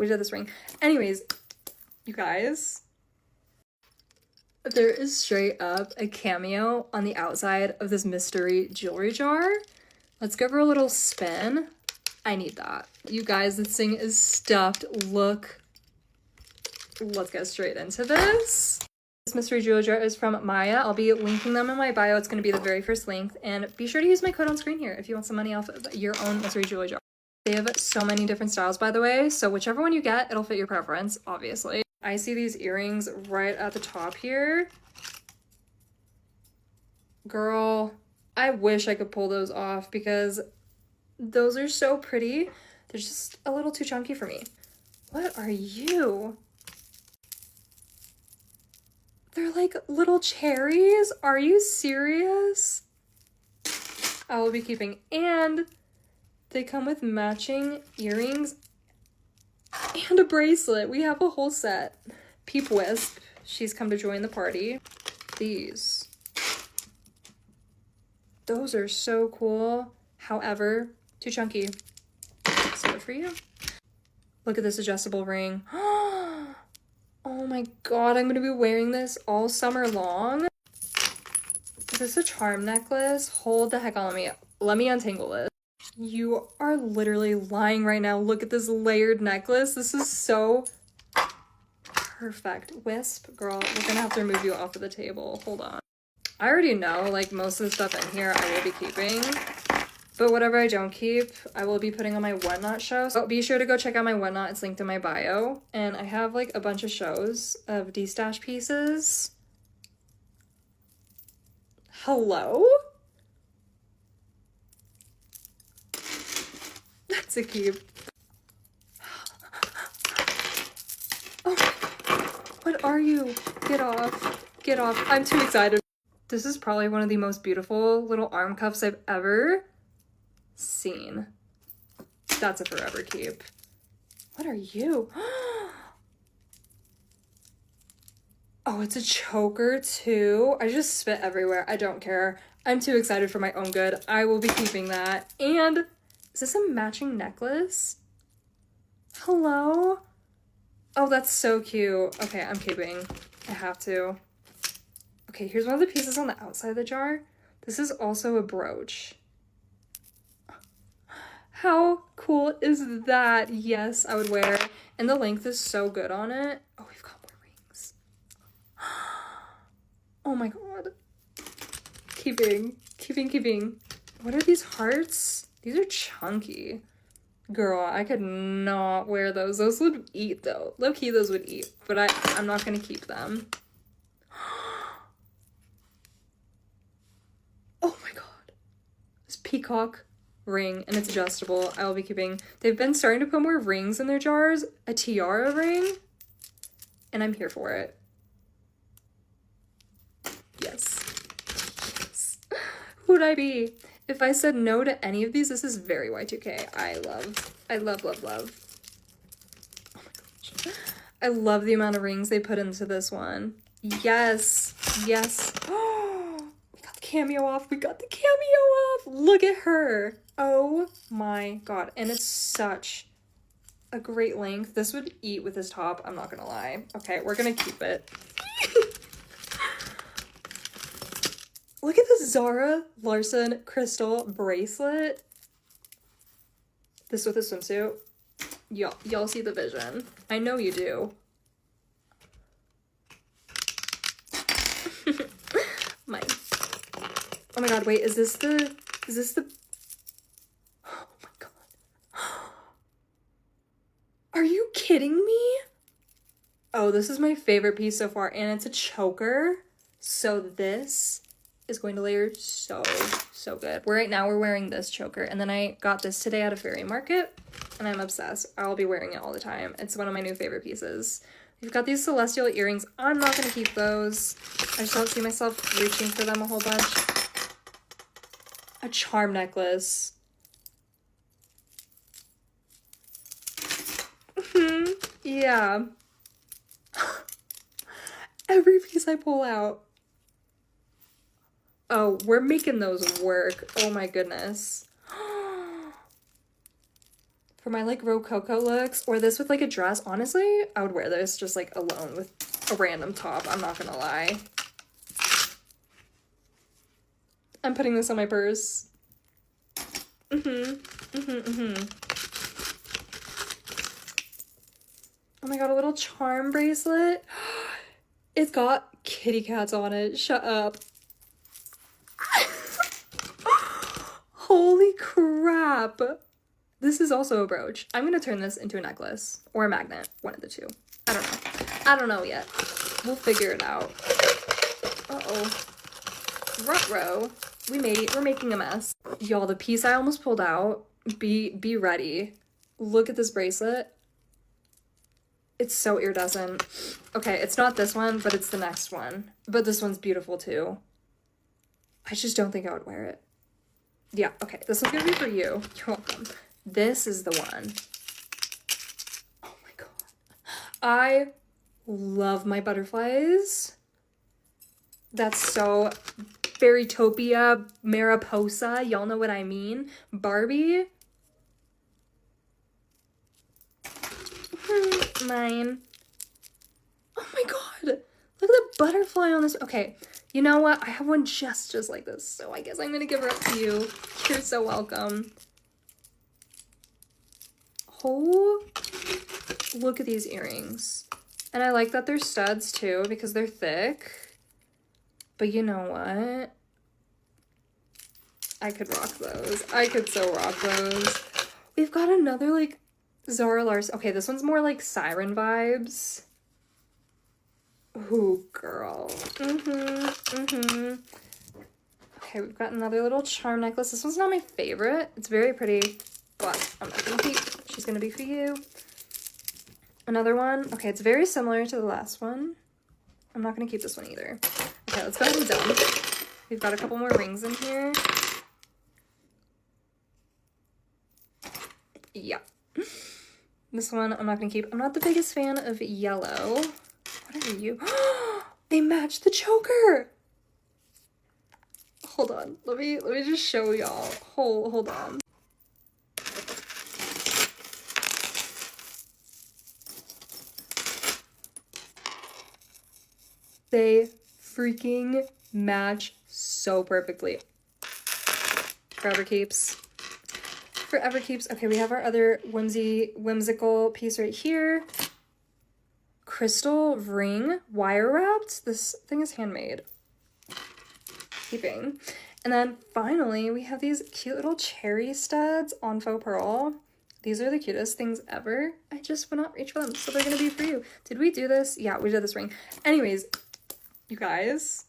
We did this ring. Anyways, you guys, there is straight up a cameo on the outside of this mystery jewelry jar. Let's give her a little spin. I need that. You guys, this thing is stuffed. Look. Let's get straight into this. This mystery jewelry jar is from Maya. I'll be linking them in my bio. It's going to be the very first link. And be sure to use my code on screen here if you want some money off of your own mystery jewelry jar. They have so many different styles, by the way. So whichever one you get, it'll fit your preference, obviously. I see these earrings right at the top here. Girl, I wish I could pull those off because those are so pretty. They're just a little too chunky for me. What are you? They're like little cherries. Are you serious? I will be keeping. And they come with matching earrings and a bracelet. We have a whole set. Peep Wisp. She's come to join the party. These. Those are so cool. However, too chunky. So good for you. Look at this adjustable ring. Oh my god, I'm gonna be wearing this all summer long. Is this a charm necklace? Hold the heck on me. Let me untangle it. You are literally lying right now. Look at this layered necklace. This is so perfect. Wisp, girl, we're gonna have to remove you off of the table. Hold on. I already know, like, most of the stuff in here I will be keeping. But whatever I don't keep, I will be putting on my Whatnot show. So be sure to go check out my Whatnot. It's linked in my bio. And I have like a bunch of shows of D-stash pieces. Hello? That's a keep. Oh my god. What are you? Get off. Get off. I'm too excited. This is probably one of the most beautiful little arm cuffs I've ever seen. That's a forever keep. What are you? Oh, it's a choker too. I just spit everywhere. I don't care. I'm too excited for my own good. I will be keeping that. And is this a matching necklace? Hello? Oh, that's so cute. Okay, I'm keeping. I have to. Okay, here's one of the pieces on the outside of the jar. This is also a brooch. How cool is that? Yes, I would wear. And the length is so good on it. Oh, we've got more rings. Oh my god. Keeping. What are these hearts? These are chunky. Girl, I could not wear those. Those would eat though. Low key, those would eat. But I'm not gonna keep them. Oh my god. This peacock ring, and it's adjustable. I will be keeping. They've been starting to put more rings in their jars. A tiara ring, and I'm here for it. Yes. Who would I be if I said no to any of these? This is very Y2K. I love. Oh my gosh. I love the amount of rings they put into this one. Yes. Oh, we got the cameo off. Look at her. Oh my god. And it's such a great length. This would eat with this top. I'm not gonna lie. Okay, we're gonna keep it. Look at the Zara Larson crystal bracelet. This with a swimsuit. Y'all see the vision. I know you do. Oh my god, wait, is this the oh my god. Are you kidding me? Oh, this is my favorite piece so far, and it's a choker. So this is going to layer so good. Right now we're wearing this choker, and then I got this today at a fairy market, and I'm obsessed. I'll be wearing it all the time. It's one of my new favorite pieces. We've got these celestial earrings. I'm not gonna keep those. I just don't see myself reaching for them a whole bunch. A charm necklace. Yeah. Every piece I pull out. Oh, we're making those work. Oh my goodness. For my like Rococo looks, or this with like a dress, honestly, I would wear this just like alone with a random top. I'm not gonna lie. I'm putting this on my purse. Oh my god, a little charm bracelet. It's got kitty cats on it. Shut up. Holy crap. This is also a brooch. I'm gonna turn this into a necklace or a magnet. One of the two. I don't know. I don't know yet. We'll figure it out. Uh-oh. Ruh-roh. We're making a mess. Y'all, the piece I almost pulled out, be ready. Look at this bracelet. It's so iridescent. Okay, it's not this one, but it's the next one. But this one's beautiful too. I just don't think I would wear it. Yeah, okay, this one's gonna be for you. You're welcome. This is the one. Oh my god. I love my butterflies. That's so Fairytopia, Mariposa, y'all know what I mean. Barbie. Mine. Oh my god. Look at the butterfly on this. Okay, you know what? I have one just like this, so I guess I'm gonna give her up to you. You're so welcome. Oh, look at these earrings. And I like that they're studs too because they're thick. But you know what? I could rock those. I could so rock those. We've got another like Zara Larson. Okay, this one's more like siren vibes. Ooh, girl. Okay, we've got another little charm necklace. This one's not my favorite. It's very pretty, but I'm not gonna keep. She's gonna be for you. Another one. Okay, it's very similar to the last one. I'm not gonna keep this one either. Okay, let's go ahead and dump. We've got a couple more rings in here. Yeah. This one I'm not gonna keep. I'm not the biggest fan of yellow. What are you? They match the choker! Hold on. Let me just show y'all. Hold on. They freaking match so perfectly. Forever keeps. Forever keeps. Okay, we have our other whimsical piece right here. Crystal ring, wire wrapped. This thing is handmade. Keeping. And then finally, we have these cute little cherry studs on faux pearl. These are the cutest things ever. I just would not reach for them, so they're gonna be for you. Did we do this? Yeah, we did this ring. Anyways, you guys,